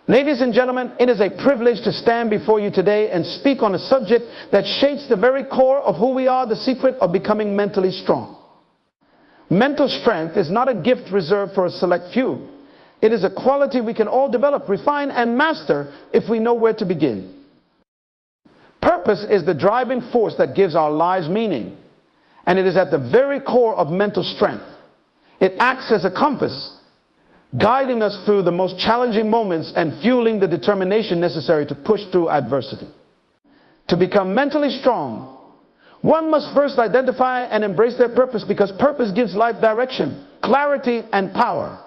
Ladies and gentlemen, it is a privilege to stand before you today and speak on a subject that shapes the very core of who we are, the secret of becoming mentally strong. Mental strength is not a gift reserved for a select few. It is a quality we can all develop, refine, and master if we know where to begin. Purpose is the driving force that gives our lives meaning, and it is at the very core of mental strength. It acts as a compass, guiding us through the most challenging moments and fueling the determination necessary to push through adversity. To become mentally strong, one must first identify and embrace their purpose, because purpose gives life direction, clarity, and power.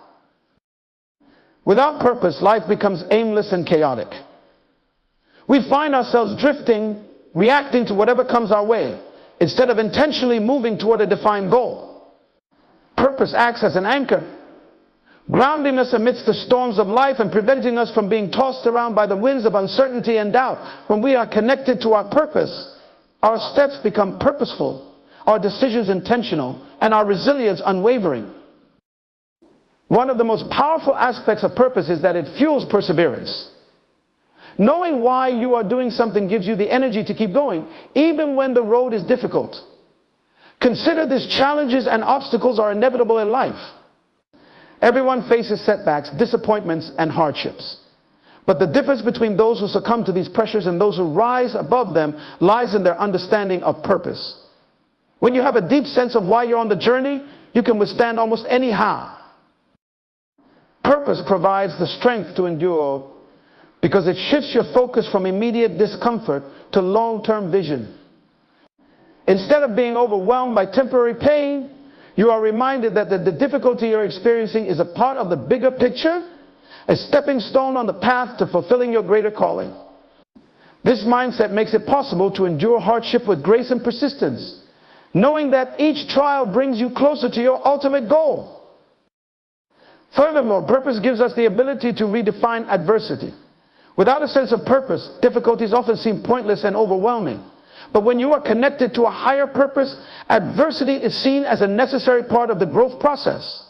Without purpose, life becomes aimless and chaotic. We find ourselves drifting, reacting to whatever comes our way, instead of intentionally moving toward a defined goal. Purpose acts as an anchor, grounding us amidst the storms of life and preventing us from being tossed around by the winds of uncertainty and doubt. When we are connected to our purpose, our steps become purposeful, our decisions intentional, and our resilience unwavering. One of the most powerful aspects of purpose is that it fuels perseverance. Knowing why you are doing something gives you the energy to keep going, even when the road is difficult. Consider these challenges and obstacles are inevitable in life. Everyone faces setbacks, disappointments, and hardships. But the difference between those who succumb to these pressures and those who rise above them lies in their understanding of purpose. When you have a deep sense of why you're on the journey, you can withstand almost any how. Purpose provides the strength to endure because it shifts your focus from immediate discomfort to long-term vision. Instead of being overwhelmed by temporary pain, you are reminded that the difficulty you're experiencing is a part of the bigger picture, a stepping stone on the path to fulfilling your greater calling. This mindset makes it possible to endure hardship with grace and persistence, knowing that each trial brings you closer to your ultimate goal. Furthermore, purpose gives us the ability to redefine adversity. Without a sense of purpose, difficulties often seem pointless and overwhelming. But when you are connected to a higher purpose, adversity is seen as a necessary part of the growth process.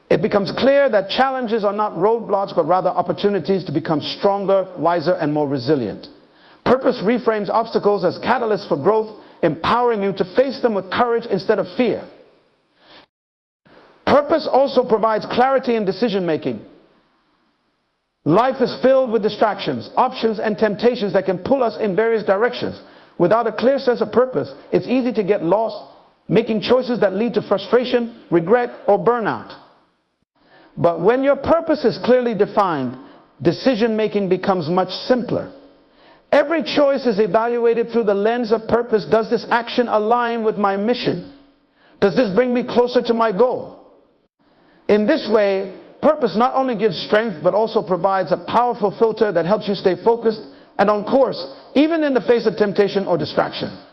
It becomes clear that challenges are not roadblocks, but rather opportunities to become stronger, wiser, and more resilient. Purpose reframes obstacles as catalysts for growth, empowering you to face them with courage instead of fear. Purpose also provides clarity in decision-making. Life is filled with distractions, options, and temptations that can pull us in various directions. Without a clear sense of purpose, it's easy to get lost, making choices that lead to frustration, regret, or burnout. But when your purpose is clearly defined, decision-making becomes much simpler. Every choice is evaluated through the lens of purpose. Does this action align with my mission? Does this bring me closer to my goal? In this way, purpose not only gives strength, but also provides a powerful filter that helps you stay focused and on course, even in the face of temptation or distraction.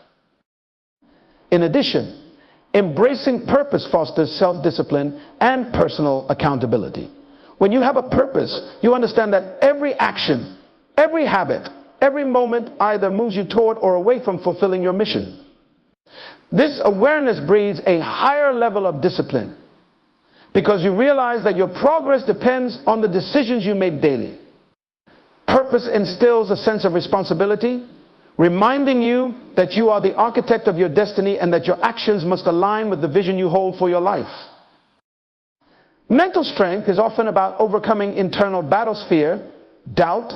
In addition, embracing purpose fosters self-discipline and personal accountability. When you have a purpose, you understand that every action, every habit, every moment either moves you toward or away from fulfilling your mission. This awareness breeds a higher level of discipline, because you realize that your progress depends on the decisions you make daily. Purpose instills a sense of responsibility, reminding you that you are the architect of your destiny and that your actions must align with the vision you hold for your life. Mental strength is often about overcoming internal battles, fear, doubt,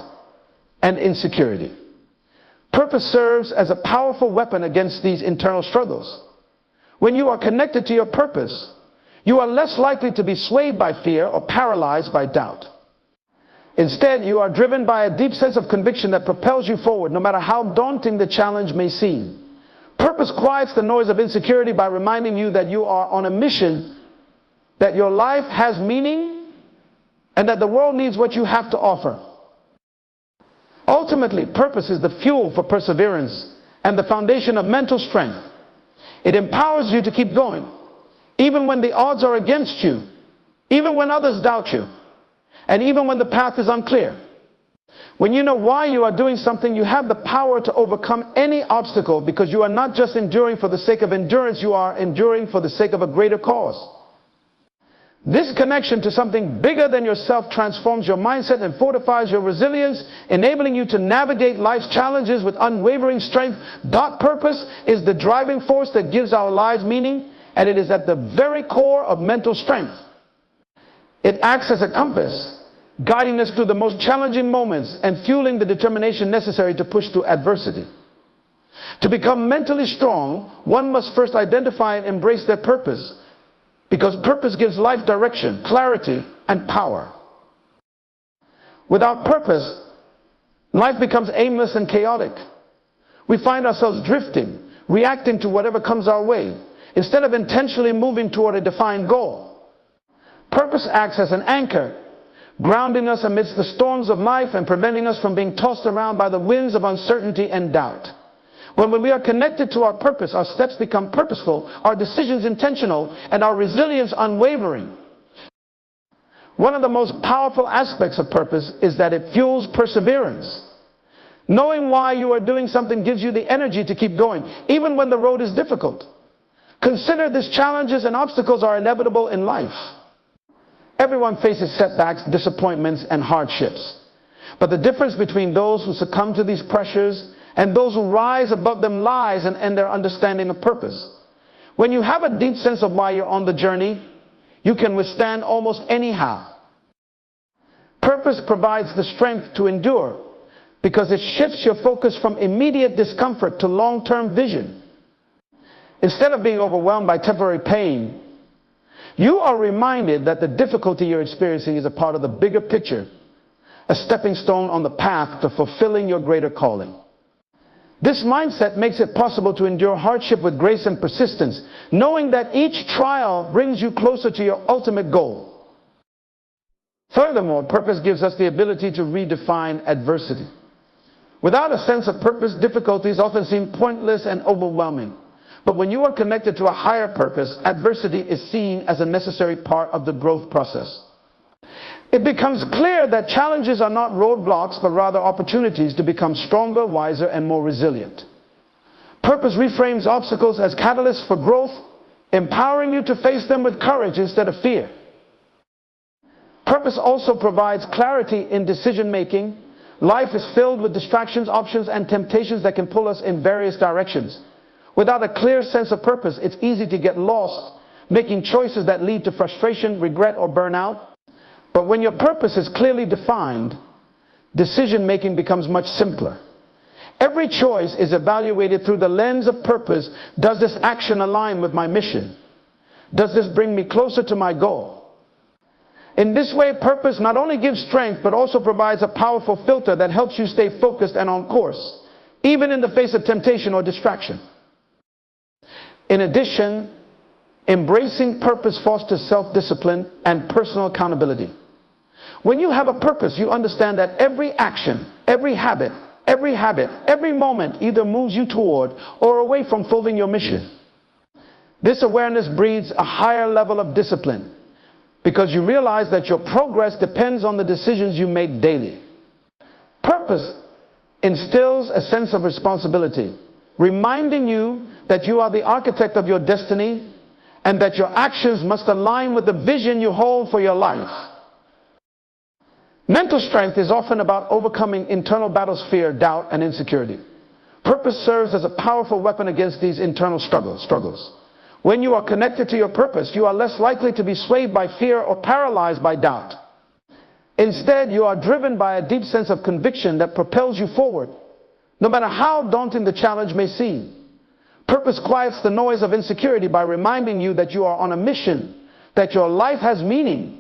and insecurity. Purpose serves as a powerful weapon against these internal struggles. When you are connected to your purpose, you are less likely to be swayed by fear or paralyzed by doubt. Instead, you are driven by a deep sense of conviction that propels you forward, no matter how daunting the challenge may seem. Purpose quiets the noise of insecurity by reminding you that you are on a mission, that your life has meaning, and that the world needs what you have to offer. Ultimately, purpose is the fuel for perseverance and the foundation of mental strength. It empowers you to keep going, even when the odds are against you, even when others doubt you, and even when the path is unclear. When you know why you are doing something, you have the power to overcome any obstacle, because you are not just enduring for the sake of endurance, you are enduring for the sake of a greater cause. This connection to something bigger than yourself transforms your mindset and fortifies your resilience, enabling you to navigate life's challenges with unwavering strength. Purpose is the driving force that gives our lives meaning, and it is at the very core of mental strength. It acts as a compass, guiding us through the most challenging moments and fueling the determination necessary to push through adversity. To become mentally strong, one must first identify and embrace their purpose, because purpose gives life direction, clarity, and power. Without purpose, life becomes aimless and chaotic. We find ourselves drifting, reacting to whatever comes our way, instead of intentionally moving toward a defined goal. Purpose acts as an anchor, grounding us amidst the storms of life and preventing us from being tossed around by the winds of uncertainty and doubt. When we are connected to our purpose, our steps become purposeful, our decisions intentional, and our resilience unwavering. One of the most powerful aspects of purpose is that it fuels perseverance. Knowing why you are doing something gives you the energy to keep going, even when the road is difficult. Consider these challenges and obstacles are inevitable in life. Everyone faces setbacks, disappointments, and hardships. But the difference between those who succumb to these pressures and those who rise above them lies in their understanding of purpose. When you have a deep sense of why you're on the journey, you can withstand almost anyhow. Purpose provides the strength to endure because it shifts your focus from immediate discomfort to long-term vision. Instead of being overwhelmed by temporary pain, you are reminded that the difficulty you're experiencing is a part of the bigger picture, a stepping stone on the path to fulfilling your greater calling. This mindset makes it possible to endure hardship with grace and persistence, knowing that each trial brings you closer to your ultimate goal. Furthermore, purpose gives us the ability to redefine adversity. Without a sense of purpose, difficulties often seem pointless and overwhelming. But when you are connected to a higher purpose, adversity is seen as a necessary part of the growth process. It becomes clear that challenges are not roadblocks, but rather opportunities to become stronger, wiser, and more resilient. Purpose reframes obstacles as catalysts for growth, empowering you to face them with courage instead of fear. Purpose also provides clarity in decision-making. Life is filled with distractions, options, and temptations that can pull us in various directions. Without a clear sense of purpose, it's easy to get lost, making choices that lead to frustration, regret, or burnout. But when your purpose is clearly defined, decision-making becomes much simpler. Every choice is evaluated through the lens of purpose. Does this action align with my mission? Does this bring me closer to my goal? In this way, purpose not only gives strength, but also provides a powerful filter that helps you stay focused and on course, even in the face of temptation or distraction. In addition, embracing purpose fosters self-discipline and personal accountability. When you have a purpose, you understand that every action, every habit, every moment either moves you toward or away from fulfilling your mission. This awareness breeds a higher level of discipline because you realize that your progress depends on the decisions you make daily. Purpose instills a sense of responsibility, reminding you that you are the architect of your destiny and that your actions must align with the vision you hold for your life. Mental strength is often about overcoming internal battles, fear, doubt, and insecurity. Purpose serves as a powerful weapon against these internal struggles. When you are connected to your purpose, you are less likely to be swayed by fear or paralyzed by doubt. Instead, you are driven by a deep sense of conviction that propels you forward, no matter how daunting the challenge may seem. Purpose quiets the noise of insecurity by reminding you that you are on a mission, that your life has meaning,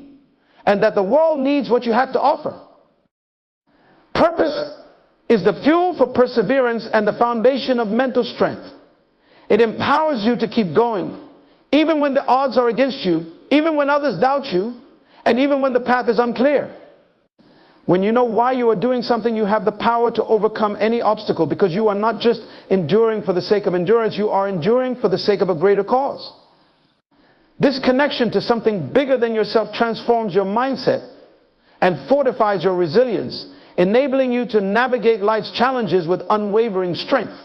and that the world needs what you have to offer. Purpose is the fuel for perseverance and the foundation of mental strength. It empowers you to keep going, even when the odds are against you, even when others doubt you, and even when the path is unclear. When you know why you are doing something, you have the power to overcome any obstacle, because you are not just enduring for the sake of endurance, you are enduring for the sake of a greater cause. This connection to something bigger than yourself transforms your mindset and fortifies your resilience, enabling you to navigate life's challenges with unwavering strength.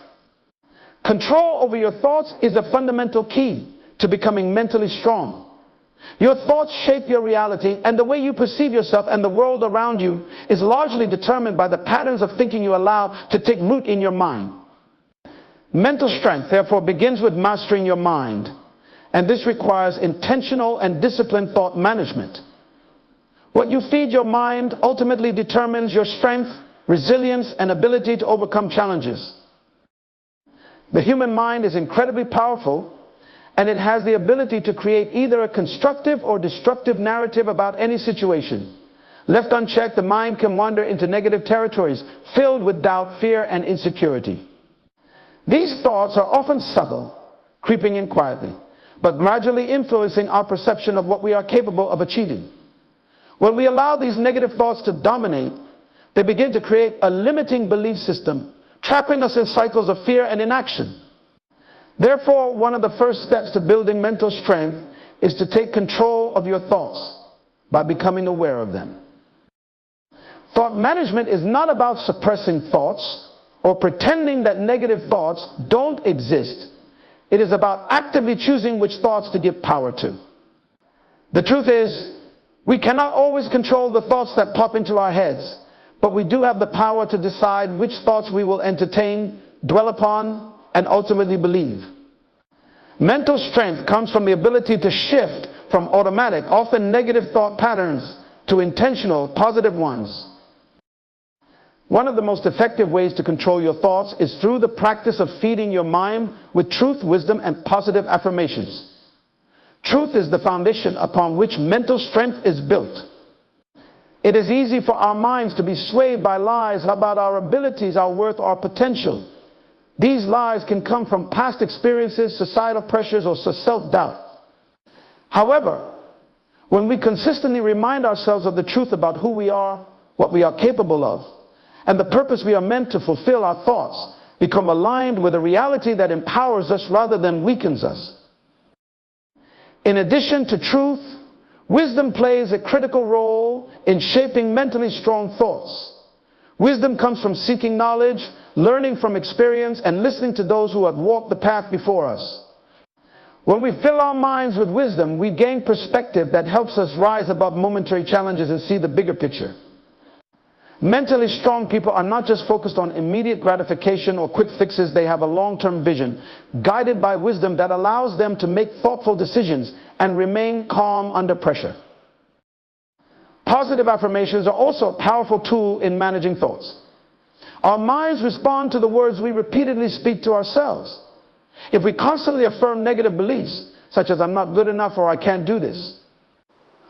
Control over your thoughts is a fundamental key to becoming mentally strong. Your thoughts shape your reality, and the way you perceive yourself and the world around you is largely determined by the patterns of thinking you allow to take root in your mind. Mental strength, therefore, begins with mastering your mind, and this requires intentional and disciplined thought management. What you feed your mind ultimately determines your strength, resilience, and ability to overcome challenges. The human mind is incredibly powerful, and it has the ability to create either a constructive or destructive narrative about any situation. Left unchecked, the mind can wander into negative territories filled with doubt, fear, and insecurity. These thoughts are often subtle, creeping in quietly, but gradually influencing our perception of what we are capable of achieving. When we allow these negative thoughts to dominate, they begin to create a limiting belief system, trapping us in cycles of fear and inaction. Therefore, one of the first steps to building mental strength is to take control of your thoughts by becoming aware of them. Thought management is not about suppressing thoughts or pretending that negative thoughts don't exist. It is about actively choosing which thoughts to give power to. The truth is, we cannot always control the thoughts that pop into our heads, but we do have the power to decide which thoughts we will entertain, dwell upon, and ultimately believe. Mental strength comes from the ability to shift from automatic, often negative thought patterns to intentional, positive ones. One of the most effective ways to control your thoughts is through the practice of feeding your mind with truth, wisdom, and positive affirmations. Truth is the foundation upon which mental strength is built. It is easy for our minds to be swayed by lies about our abilities, our worth, our potential. These lies can come from past experiences, societal pressures, or self-doubt. However, when we consistently remind ourselves of the truth about who we are, what we are capable of, and the purpose we are meant to fulfill, our thoughts become aligned with a reality that empowers us rather than weakens us. In addition to truth, wisdom plays a critical role in shaping mentally strong thoughts. Wisdom comes from seeking knowledge, learning from experience, and listening to those who have walked the path before us. When we fill our minds with wisdom, we gain perspective that helps us rise above momentary challenges and see the bigger picture. Mentally strong people are not just focused on immediate gratification or quick fixes. They have a long-term vision, guided by wisdom that allows them to make thoughtful decisions and remain calm under pressure. Positive affirmations are also a powerful tool in managing thoughts. Our minds respond to the words we repeatedly speak to ourselves. If we constantly affirm negative beliefs, such as "I'm not good enough" or "I can't do this,"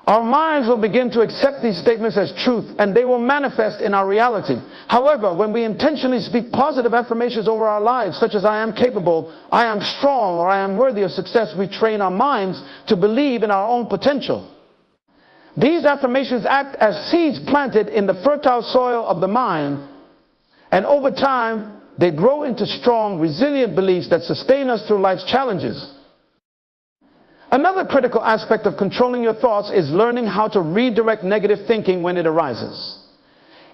our minds will begin to accept these statements as truth, and they will manifest in our reality. However, when we intentionally speak positive affirmations over our lives, such as "I am capable," "I am strong," or "I am worthy of success," we train our minds to believe in our own potential. These affirmations act as seeds planted in the fertile soil of the mind, and over time, they grow into strong, resilient beliefs that sustain us through life's challenges. Another critical aspect of controlling your thoughts is learning how to redirect negative thinking when it arises.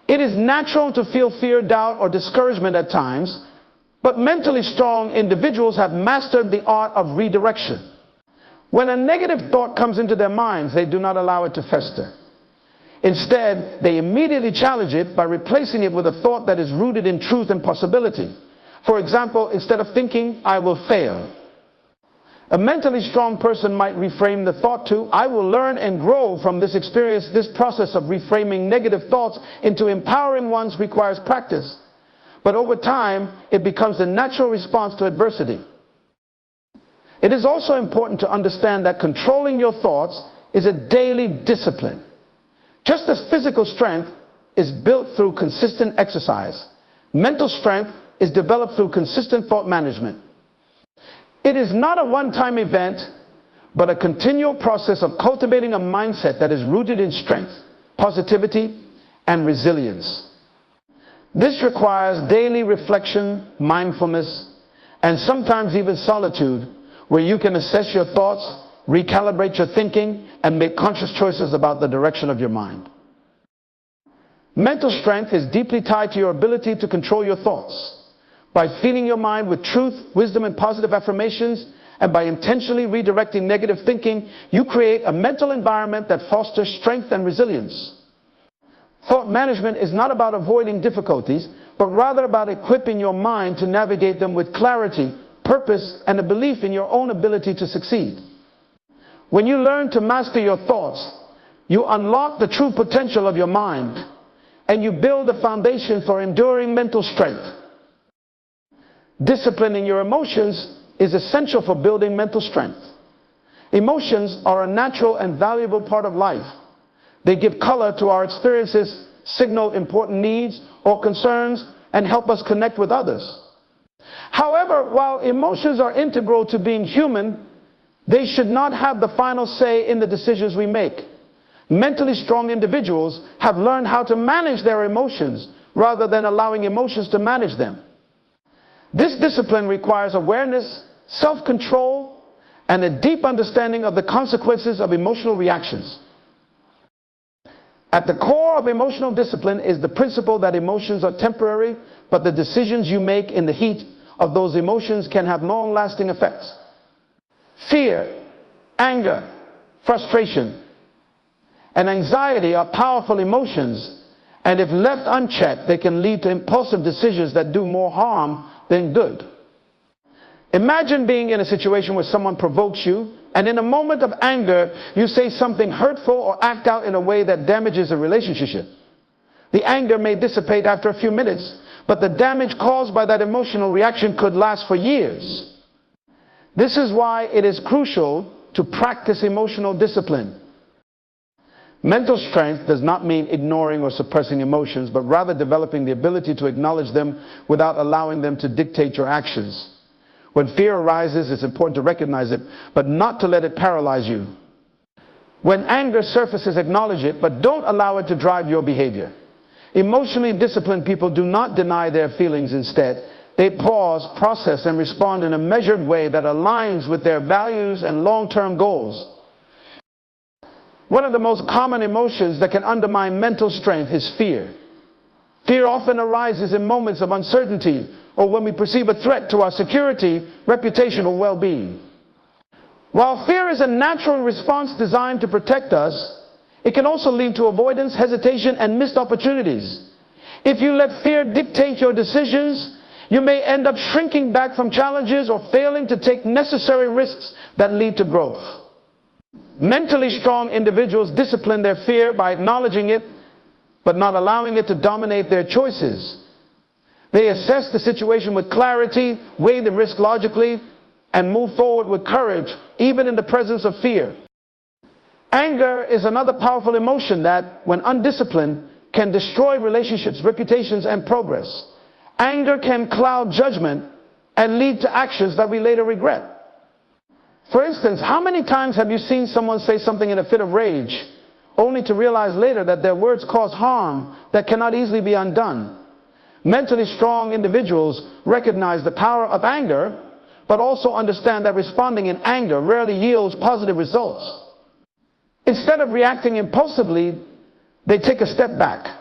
It is natural to feel fear, doubt, or discouragement at times, but mentally strong individuals have mastered the art of redirection. When a negative thought comes into their minds, they do not allow it to fester. Instead, they immediately challenge it by replacing it with a thought that is rooted in truth and possibility. For example, instead of thinking, "I will fail," a mentally strong person might reframe the thought to, "I will learn and grow from this experience." This process of reframing negative thoughts into empowering ones requires practice, but over time, it becomes a natural response to adversity. It is also important to understand that controlling your thoughts is a daily discipline. Just as physical strength is built through consistent exercise, mental strength is developed through consistent thought management. It is not a one-time event, but a continual process of cultivating a mindset that is rooted in strength, positivity, and resilience. This requires daily reflection, mindfulness, and sometimes even solitude, where you can assess your thoughts, recalibrate your thinking, and make conscious choices about the direction of your mind. Mental strength is deeply tied to your ability to control your thoughts. By feeding your mind with truth, wisdom, and positive affirmations, And by intentionally redirecting negative thinking, you create a mental environment that fosters strength and resilience. Thought management is not about avoiding difficulties, but rather about equipping your mind to navigate them with clarity, purpose, and a belief in your own ability to succeed. When you learn to master your thoughts, you unlock the true potential of your mind, and you build a foundation for enduring mental strength. Disciplining your emotions is essential for building mental strength. Emotions are a natural and valuable part of life. They give color to our experiences, signal important needs or concerns, and help us connect with others. However, while emotions are integral to being human, they should not have the final say in the decisions we make. Mentally strong individuals have learned how to manage their emotions rather than allowing emotions to manage them. This discipline requires awareness, self-control, and a deep understanding of the consequences of emotional reactions. At the core of emotional discipline is the principle that emotions are temporary, but the decisions you make in the heat of those emotions can have long-lasting effects. Fear, anger, frustration, and anxiety are powerful emotions, and if left unchecked, they can lead to impulsive decisions that do more harm than good. Imagine being in a situation where someone provokes you, and in a moment of anger, you say something hurtful or act out in a way that damages a relationship. The anger may dissipate after a few minutes, but the damage caused by that emotional reaction could last for years. This is why it is crucial to practice emotional discipline. Mental strength does not mean ignoring or suppressing emotions, but rather developing the ability to acknowledge them without allowing them to dictate your actions. When fear arises, it's important to recognize it, but not to let it paralyze you. When anger surfaces, acknowledge it, but don't allow it to drive your behavior. Emotionally disciplined people do not deny their feelings. Instead, they pause, process, and respond in a measured way that aligns with their values and long-term goals. One of the most common emotions that can undermine mental strength is fear. Fear often arises in moments of uncertainty or when we perceive a threat to our security, reputation, or well-being. While fear is a natural response designed to protect us, it can also lead to avoidance, hesitation, and missed opportunities. If you let fear dictate your decisions, you may end up shrinking back from challenges or failing to take necessary risks that lead to growth. Mentally strong individuals discipline their fear by acknowledging it, but not allowing it to dominate their choices. They assess the situation with clarity, weigh the risk logically, and move forward with courage, even in the presence of fear. Anger is another powerful emotion that, when undisciplined, can destroy relationships, reputations, and progress. Anger can cloud judgment and lead to actions that we later regret. For instance, how many times have you seen someone say something in a fit of rage, only to realize later that their words cause harm that cannot easily be undone? Mentally strong individuals recognize the power of anger, but also understand that responding in anger rarely yields positive results. Instead of reacting impulsively, they take a step back,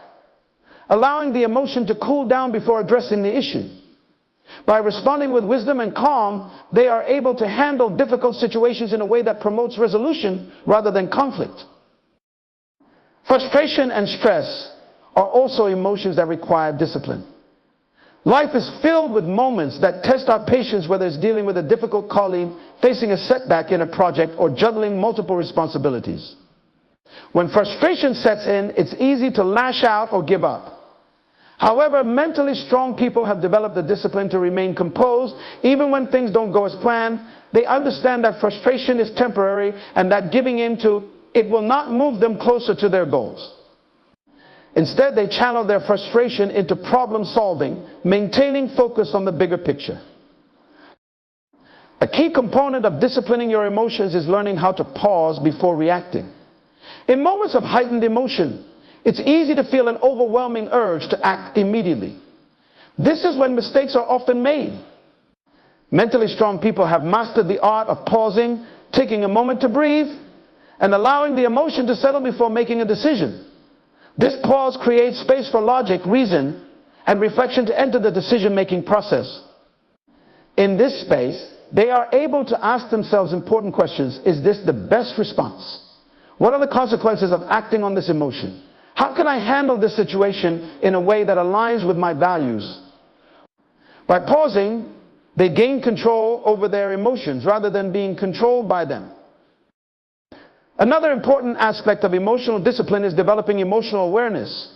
allowing the emotion to cool down before addressing the issue. By responding with wisdom and calm, they are able to handle difficult situations in a way that promotes resolution rather than conflict. Frustration and stress are also emotions that require discipline. Life is filled with moments that test our patience, whether it's dealing with a difficult colleague, facing a setback in a project, or juggling multiple responsibilities. When frustration sets in, it's easy to lash out or give up. However, mentally strong people have developed the discipline to remain composed even when things don't go as planned. They understand that frustration is temporary and that giving in to it will not move them closer to their goals. Instead, they channel their frustration into problem solving, maintaining focus on the bigger picture. A key component of disciplining your emotions is learning how to pause before reacting. In moments of heightened emotion, it's easy to feel an overwhelming urge to act immediately. This is when mistakes are often made. Mentally strong people have mastered the art of pausing, taking a moment to breathe, and allowing the emotion to settle before making a decision. This pause creates space for logic, reason, and reflection to enter the decision-making process. In this space, they are able to ask themselves important questions. Is this the best response? What are the consequences of acting on this emotion? How can I handle this situation in a way that aligns with my values? By pausing, they gain control over their emotions rather than being controlled by them. Another important aspect of emotional discipline is developing emotional awareness.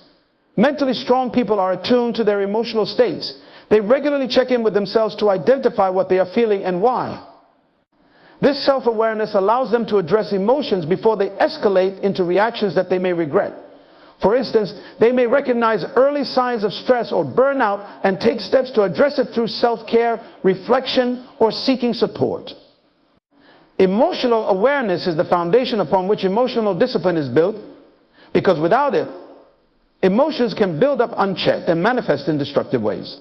Mentally strong people are attuned to their emotional states. They regularly check in with themselves to identify what they are feeling and why. This self-awareness allows them to address emotions before they escalate into reactions that they may regret. For instance, they may recognize early signs of stress or burnout and take steps to address it through self-care, reflection, or seeking support. Emotional awareness is the foundation upon which emotional discipline is built, because without it, emotions can build up unchecked and manifest in destructive ways.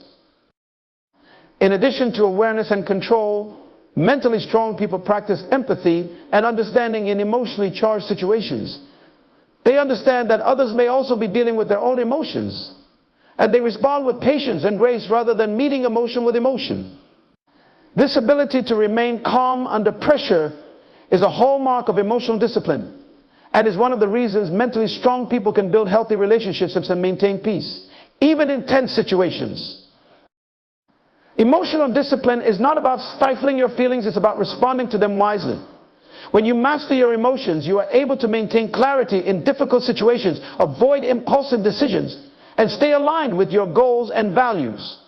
In addition to awareness and control, mentally strong people practice empathy and understanding in emotionally charged situations. They understand that others may also be dealing with their own emotions, and they respond with patience and grace rather than meeting emotion with emotion. This ability to remain calm under pressure is a hallmark of emotional discipline, and is one of the reasons mentally strong people can build healthy relationships and maintain peace, even in tense situations. Emotional discipline is not about stifling your feelings, it's about responding to them wisely. When you master your emotions, you are able to maintain clarity in difficult situations, avoid impulsive decisions, and stay aligned with your goals and values.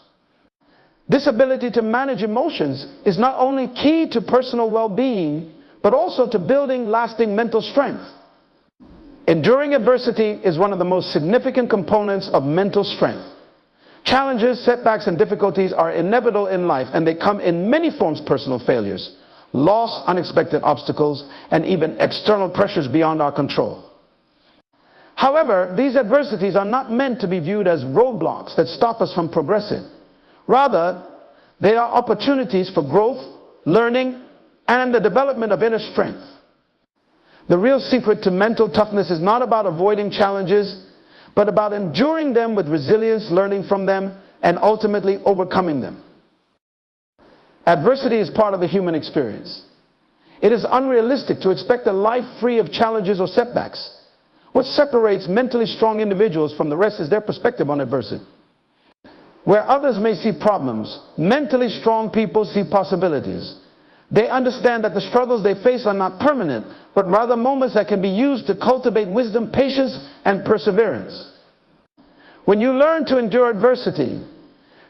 This ability to manage emotions is not only key to personal well-being, but also to building lasting mental strength. Enduring adversity is one of the most significant components of mental strength. Challenges, setbacks, and difficulties are inevitable in life, and they come in many forms: personal failures, loss, unexpected obstacles, and even external pressures beyond our control. However, these adversities are not meant to be viewed as roadblocks that stop us from progressing. Rather, they are opportunities for growth, learning, and the development of inner strength. The real secret to mental toughness is not about avoiding challenges, but about enduring them with resilience, learning from them, and ultimately overcoming them. Adversity is part of the human experience. It is unrealistic to expect a life free of challenges or setbacks. What separates mentally strong individuals from the rest is their perspective on adversity. Where others may see problems, mentally strong people see possibilities. They understand that the struggles they face are not permanent, but rather moments that can be used to cultivate wisdom, patience, and perseverance. When you learn to endure adversity,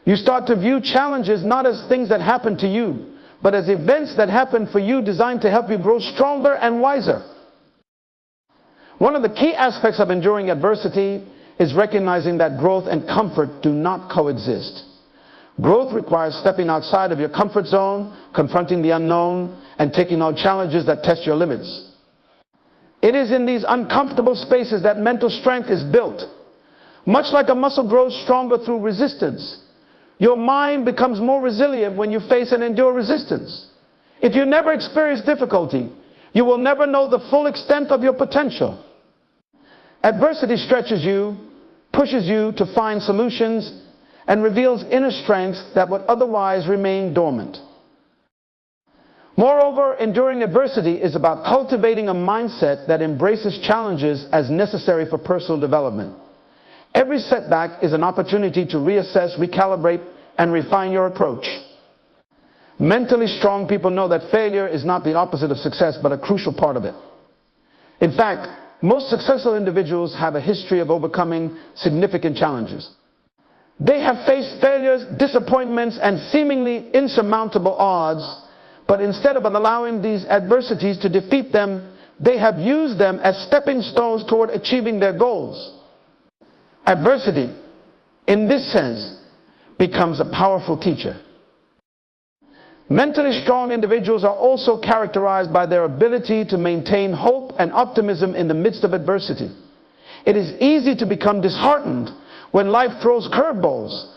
you start to view challenges not as things that happen to you, but as events that happen for you, designed to help you grow stronger and wiser. One of the key aspects of enduring adversity is recognizing that growth and comfort do not coexist. Growth requires stepping outside of your comfort zone, confronting the unknown, and taking on challenges that test your limits. It is in these uncomfortable spaces that mental strength is built. Much like a muscle grows stronger through resistance, your mind becomes more resilient when you face and endure resistance. If you never experience difficulty, you will never know the full extent of your potential. Adversity stretches you, pushes you to find solutions, and reveals inner strengths that would otherwise remain dormant. Moreover, enduring adversity is about cultivating a mindset that embraces challenges as necessary for personal development. Every setback is an opportunity to reassess, recalibrate, and refine your approach. Mentally strong people know that failure is not the opposite of success, but a crucial part of it. In fact, most successful individuals have a history of overcoming significant challenges. They have faced failures, disappointments, and seemingly insurmountable odds, but instead of allowing these adversities to defeat them, they have used them as stepping stones toward achieving their goals. Adversity, in this sense, becomes a powerful teacher. Mentally strong individuals are also characterized by their ability to maintain hope and optimism in the midst of adversity. It is easy to become disheartened when life throws curveballs,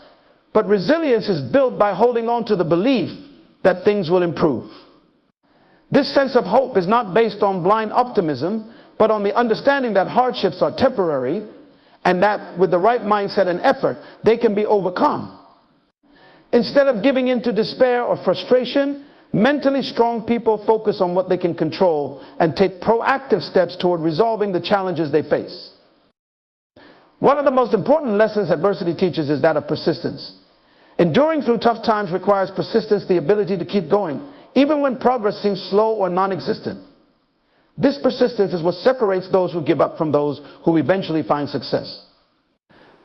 but resilience is built by holding on to the belief that things will improve. This sense of hope is not based on blind optimism, but on the understanding that hardships are temporary, and that with the right mindset and effort, they can be overcome. Instead of giving in to despair or frustration, Mentally strong people focus on what they can control and take proactive steps toward resolving the challenges they face. One of the most important lessons adversity teaches is that of persistence. Enduring through tough times requires persistence, the ability to keep going, even when progress seems slow or non-existent. This persistence is what separates those who give up from those who eventually find success.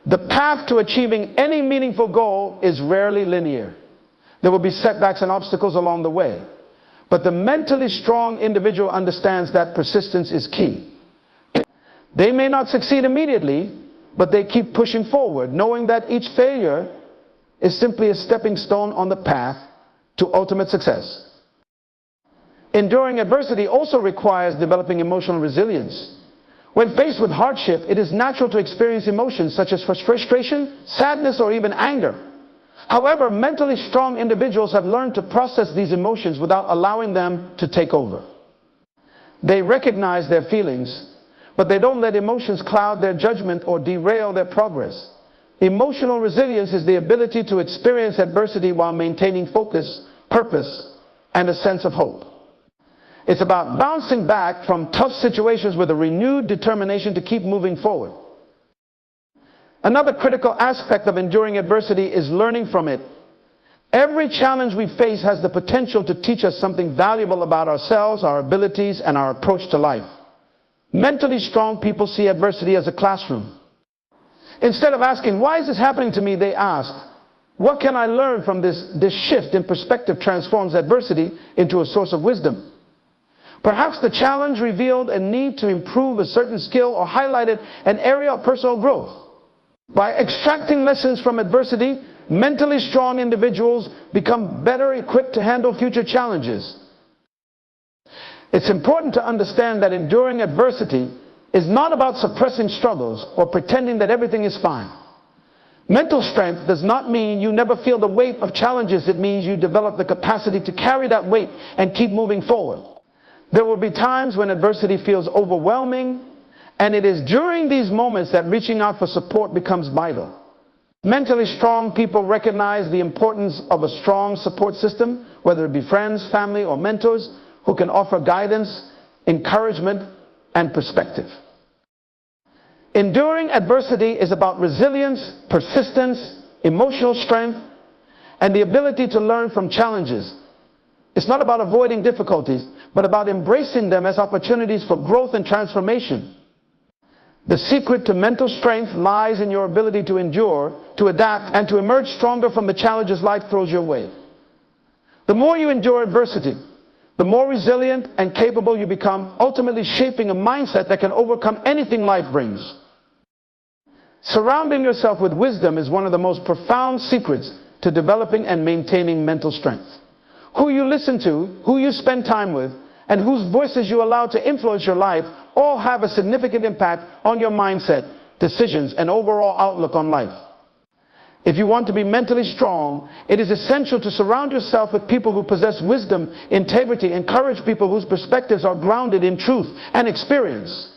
The path to achieving any meaningful goal is rarely linear. There will be setbacks and obstacles along the way. But the mentally strong individual understands that persistence is key. They may not succeed immediately, but they keep pushing forward, knowing that each failure is simply a stepping stone on the path to ultimate success. Enduring adversity also requires developing emotional resilience. When faced with hardship, it is natural to experience emotions such as frustration, sadness, or even anger. However, mentally strong individuals have learned to process these emotions without allowing them to take over. They recognize their feelings, but they don't let emotions cloud their judgment or derail their progress. Emotional resilience is the ability to experience adversity while maintaining focus, purpose, and a sense of hope. It's about bouncing back from tough situations with a renewed determination to keep moving forward. Another critical aspect of enduring adversity is learning from it. Every challenge we face has the potential to teach us something valuable about ourselves, our abilities, and our approach to life. Mentally strong people see adversity as a classroom. Instead of asking, "Why is this happening to me?" they ask, "What can I learn from this?" This shift in perspective transforms adversity into a source of wisdom. Perhaps the challenge revealed a need to improve a certain skill or highlighted an area of personal growth. By extracting lessons from adversity, mentally strong individuals become better equipped to handle future challenges. It's important to understand that enduring adversity is not about suppressing struggles or pretending that everything is fine. Mental strength does not mean you never feel the weight of challenges. It means you develop the capacity to carry that weight and keep moving forward. There will be times when adversity feels overwhelming, and it is during these moments that reaching out for support becomes vital. Mentally strong people recognize the importance of a strong support system, whether it be friends, family, or mentors, who can offer guidance, encouragement, and perspective. Enduring adversity is about resilience, persistence, emotional strength, and the ability to learn from challenges. It's not about avoiding difficulties, but about embracing them as opportunities for growth and transformation. The secret to mental strength lies in your ability to endure, to adapt, and to emerge stronger from the challenges life throws your way. The more you endure adversity, the more resilient and capable you become, ultimately shaping a mindset that can overcome anything life brings. Surrounding yourself with wisdom is one of the most profound secrets to developing and maintaining mental strength. Who you listen to, who you spend time with, and whose voices you allow to influence your life all have a significant impact on your mindset, decisions, and overall outlook on life. If you want to be mentally strong, it is essential to surround yourself with people who possess wisdom, integrity, encourage people whose perspectives are grounded in truth and experience.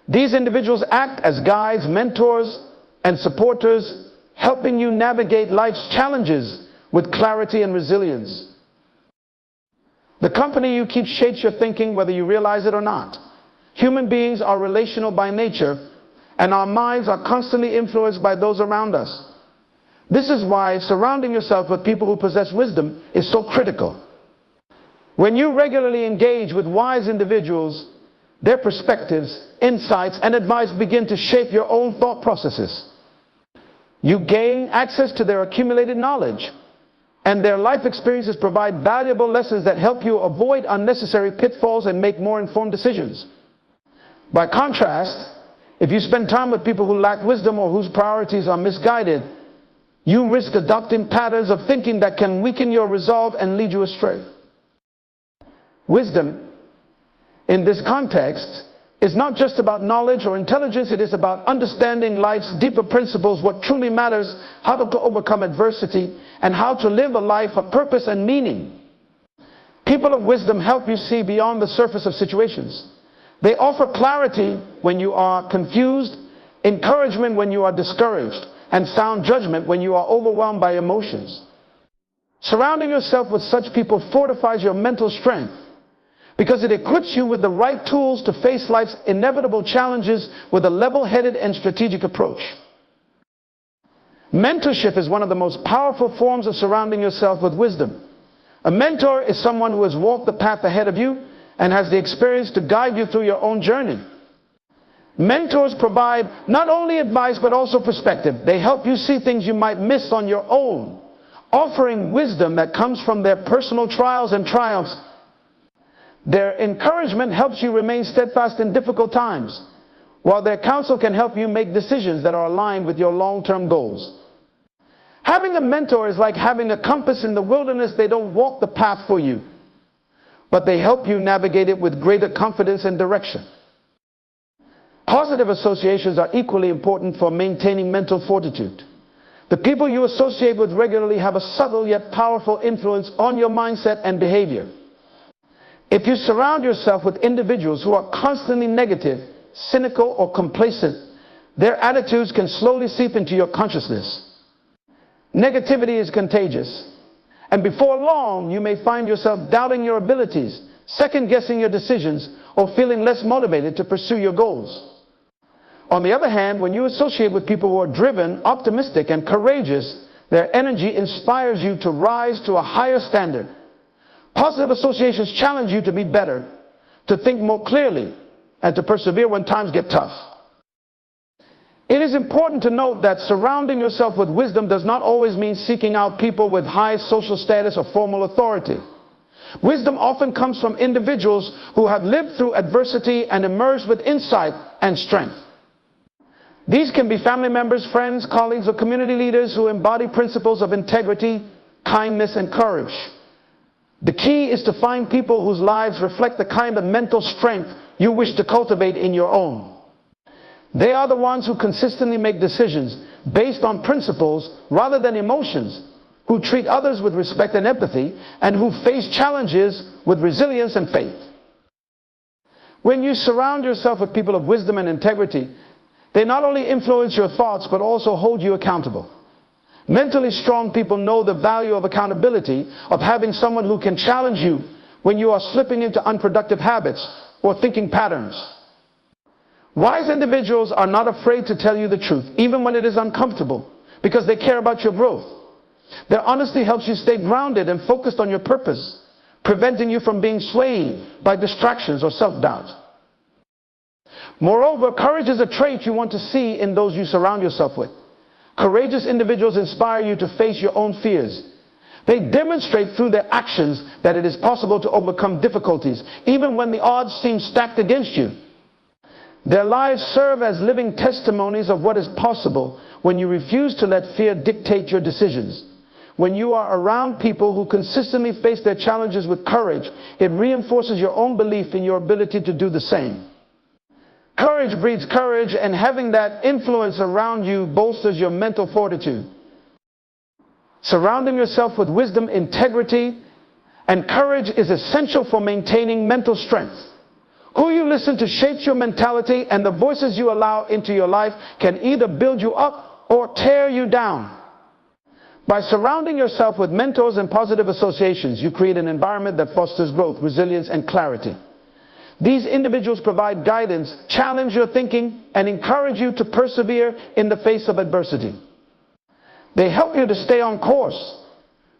These individuals act as guides, mentors, and supporters, helping you navigate life's challenges with clarity and resilience. The company you keep shapes your thinking, whether you realize it or not. Human beings are relational by nature, and our minds are constantly influenced by those around us. This is why surrounding yourself with people who possess wisdom is so critical. When you regularly engage with wise individuals, their perspectives, insights, and advice begin to shape your own thought processes. You gain access to their accumulated knowledge, and their life experiences provide valuable lessons that help you avoid unnecessary pitfalls and make more informed decisions. By contrast, if you spend time with people who lack wisdom or whose priorities are misguided, you risk adopting patterns of thinking that can weaken your resolve and lead you astray. Wisdom, in this context, is not just about knowledge or intelligence. It is about understanding life's deeper principles, what truly matters, how to overcome adversity, and how to live a life of purpose and meaning. People of wisdom help you see beyond the surface of situations. They offer clarity when you are confused, encouragement when you are discouraged, and sound judgment when you are overwhelmed by emotions. Surrounding yourself with such people fortifies your mental strength because it equips you with the right tools to face life's inevitable challenges with a level-headed and strategic approach. Mentorship is one of the most powerful forms of surrounding yourself with wisdom. A mentor is someone who has walked the path ahead of you and has the experience to guide you through your own journey. Mentors provide not only advice but also perspective. They help you see things you might miss on your own, offering wisdom that comes from their personal trials and triumphs. Their encouragement helps you remain steadfast in difficult times, while their counsel can help you make decisions that are aligned with your long-term goals. Having a mentor is like having a compass in the wilderness. They don't walk the path for you, but they help you navigate it with greater confidence and direction. Positive associations are equally important for maintaining mental fortitude. The people you associate with regularly have a subtle yet powerful influence on your mindset and behavior. If you surround yourself with individuals who are constantly negative, cynical, or complacent, their attitudes can slowly seep into your consciousness. Negativity is contagious, and before long you may find yourself doubting your abilities, second-guessing your decisions, or feeling less motivated to pursue your goals. On the other hand, when you associate with people who are driven, optimistic, and courageous, their energy inspires you to rise to a higher standard. Positive associations challenge you to be better, to think more clearly, and to persevere when times get tough. It is important to note that surrounding yourself with wisdom does not always mean seeking out people with high social status or formal authority. Wisdom often comes from individuals who have lived through adversity and emerged with insight and strength. These can be family members, friends, colleagues, or community leaders who embody principles of integrity, kindness, and courage. The key is to find people whose lives reflect the kind of mental strength you wish to cultivate in your own. They are the ones who consistently make decisions based on principles rather than emotions, who treat others with respect and empathy, and who face challenges with resilience and faith. When you surround yourself with people of wisdom and integrity, they not only influence your thoughts but also hold you accountable. Mentally strong people know the value of accountability, of having someone who can challenge you when you are slipping into unproductive habits or thinking patterns. Wise individuals are not afraid to tell you the truth, even when it is uncomfortable, because they care about your growth. Their honesty helps you stay grounded and focused on your purpose, preventing you from being swayed by distractions or self-doubt. Moreover, courage is a trait you want to see in those you surround yourself with. Courageous individuals inspire you to face your own fears. They demonstrate through their actions that it is possible to overcome difficulties, even when the odds seem stacked against you. Their lives serve as living testimonies of what is possible when you refuse to let fear dictate your decisions. When you are around people who consistently face their challenges with courage, it reinforces your own belief in your ability to do the same. Courage breeds courage, and having that influence around you bolsters your mental fortitude. Surrounding yourself with wisdom, integrity, and courage is essential for maintaining mental strength. Who you listen to shapes your mentality, and the voices you allow into your life can either build you up or tear you down. By surrounding yourself with mentors and positive associations, you create an environment that fosters growth, resilience, and clarity. These individuals provide guidance, challenge your thinking, and encourage you to persevere in the face of adversity. They help you to stay on course,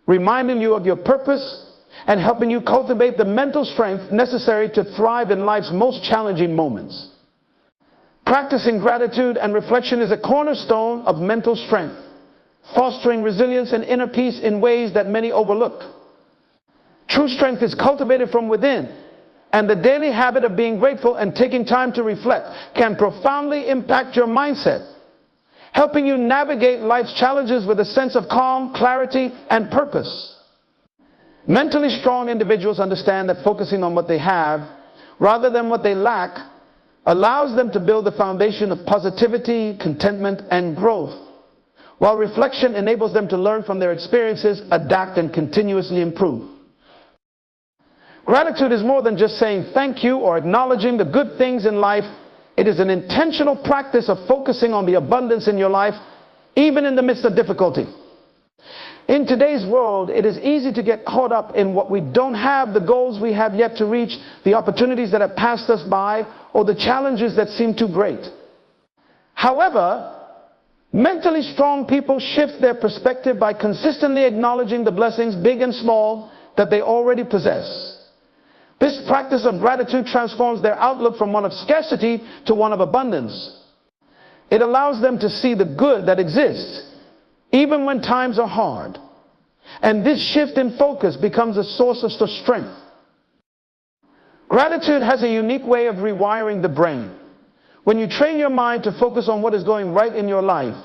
reminding you of your purpose and helping you cultivate the mental strength necessary to thrive in life's most challenging moments. Practicing gratitude and reflection is a cornerstone of mental strength, fostering resilience and inner peace in ways that many overlook. True strength is cultivated from within, and the daily habit of being grateful and taking time to reflect can profoundly impact your mindset, helping you navigate life's challenges with a sense of calm, clarity, and purpose. Mentally strong individuals understand that focusing on what they have rather than what they lack allows them to build a foundation of positivity, contentment, and growth, while reflection enables them to learn from their experiences, adapt, and continuously improve. Gratitude is more than just saying thank you or acknowledging the good things in life. It is an intentional practice of focusing on the abundance in your life, even in the midst of difficulty. In today's world, it is easy to get caught up in what we don't have, the goals we have yet to reach, the opportunities that have passed us by, or the challenges that seem too great. However, mentally strong people shift their perspective by consistently acknowledging the blessings, big and small, that they already possess. This practice of gratitude transforms their outlook from one of scarcity to one of abundance. It allows them to see the good that exists, even when times are hard. And this shift in focus becomes a source of strength. Gratitude has a unique way of rewiring the brain. When you train your mind to focus on what is going right in your life,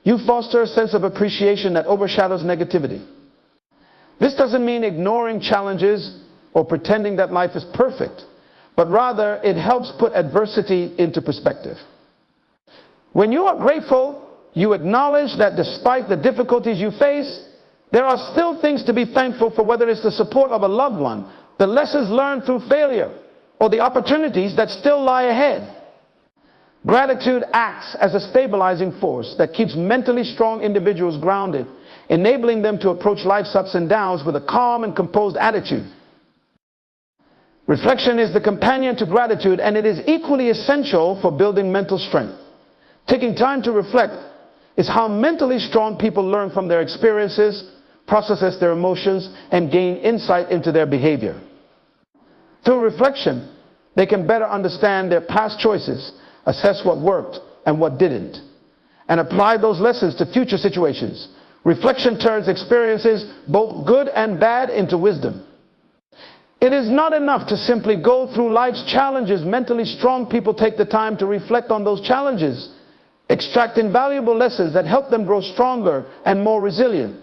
you foster a sense of appreciation that overshadows negativity. This doesn't mean ignoring challenges or pretending that life is perfect, but rather it helps put adversity into perspective. When you are grateful, you acknowledge that despite the difficulties you face, there are still things to be thankful for, whether it's the support of a loved one, the lessons learned through failure, or the opportunities that still lie ahead. Gratitude acts as a stabilizing force that keeps mentally strong individuals grounded, enabling them to approach life's ups and downs with a calm and composed attitude. Reflection is the companion to gratitude, and it is equally essential for building mental strength. Taking time to reflect is how mentally strong people learn from their experiences, process their emotions, and gain insight into their behavior. Through reflection, they can better understand their past choices, assess what worked and what didn't, and apply those lessons to future situations. Reflection turns experiences, both good and bad, into wisdom. It is not enough to simply go through life's challenges. Mentally strong people take the time to reflect on those challenges, extract invaluable lessons that help them grow stronger and more resilient.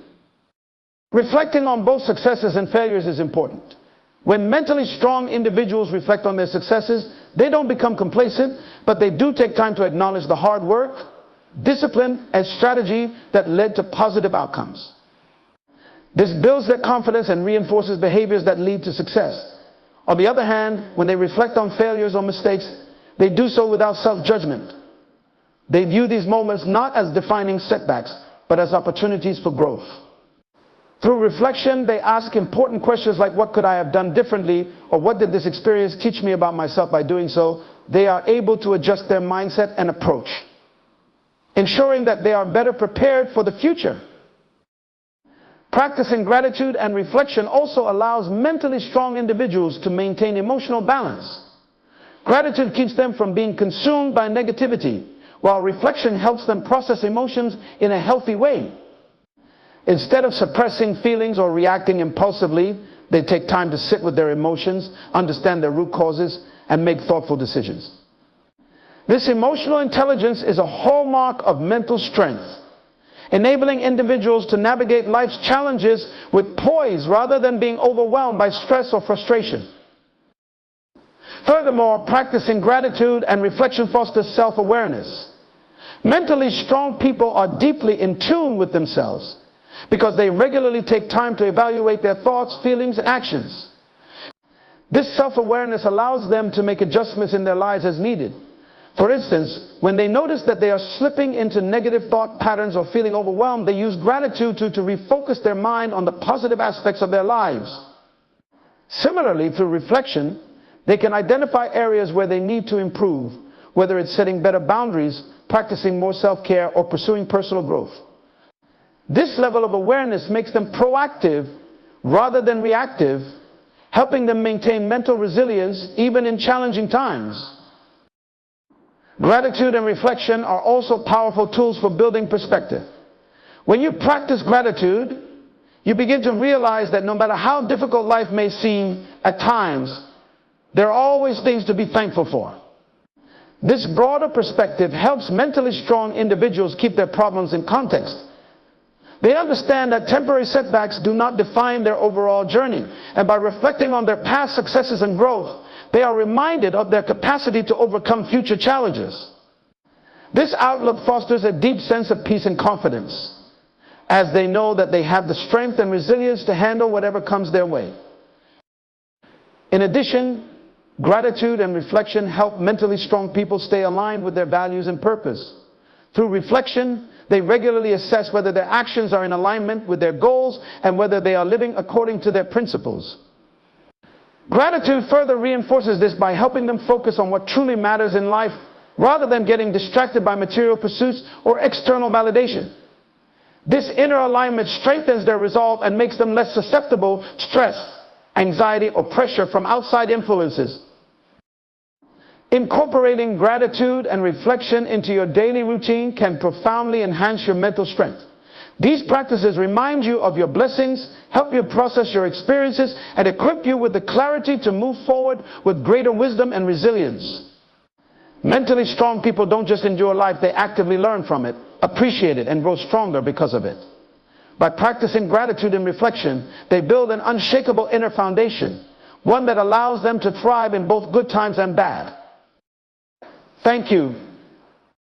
Reflecting on both successes and failures is important. When mentally strong individuals reflect on their successes, they don't become complacent, but they do take time to acknowledge the hard work, discipline, and strategy that led to positive outcomes. This builds their confidence and reinforces behaviors that lead to success. On the other hand, when they reflect on failures or mistakes, they do so without self-judgment. They view these moments not as defining setbacks, but as opportunities for growth. Through reflection, they ask important questions like, what could I have done differently? Or what did this experience teach me about myself? By doing so, they are able to adjust their mindset and approach, ensuring that they are better prepared for the future. Practicing gratitude and reflection also allows mentally strong individuals to maintain emotional balance. Gratitude keeps them from being consumed by negativity, while reflection helps them process emotions in a healthy way. Instead of suppressing feelings or reacting impulsively, they take time to sit with their emotions, understand their root causes, and make thoughtful decisions. This emotional intelligence is a hallmark of mental strength, enabling individuals to navigate life's challenges with poise rather than being overwhelmed by stress or frustration. Furthermore, practicing gratitude and reflection fosters self-awareness. Mentally strong people are deeply in tune with themselves because they regularly take time to evaluate their thoughts, feelings, and actions. This self-awareness allows them to make adjustments in their lives as needed. For instance, when they notice that they are slipping into negative thought patterns or feeling overwhelmed, they use gratitude to refocus their mind on the positive aspects of their lives. Similarly, through reflection, they can identify areas where they need to improve, whether it's setting better boundaries, practicing more self-care, or pursuing personal growth. This level of awareness makes them proactive rather than reactive, helping them maintain mental resilience even in challenging times. Gratitude and reflection are also powerful tools for building perspective. When you practice gratitude, you begin to realize that no matter how difficult life may seem at times, there are always things to be thankful for. This broader perspective helps mentally strong individuals keep their problems in context. They understand that temporary setbacks do not define their overall journey, and by reflecting on their past successes and growth, they are reminded of their capacity to overcome future challenges. This outlook fosters a deep sense of peace and confidence, as they know that they have the strength and resilience to handle whatever comes their way. In addition, gratitude and reflection help mentally strong people stay aligned with their values and purpose. Through reflection, They regularly assess whether their actions are in alignment with their goals and whether they are living according to their principles. Gratitude further reinforces this by helping them focus on what truly matters in life rather than getting distracted by material pursuits or external validation. This inner alignment strengthens their resolve and makes them less susceptible to stress, anxiety, or pressure from outside influences. Incorporating gratitude and reflection into your daily routine can profoundly enhance your mental strength. These practices remind you of your blessings, help you process your experiences, and equip you with the clarity to move forward with greater wisdom and resilience. Mentally strong people don't just endure life, they actively learn from it, appreciate it, and grow stronger because of it. By practicing gratitude and reflection, they build an unshakable inner foundation, one that allows them to thrive in both good times and bad. Thank you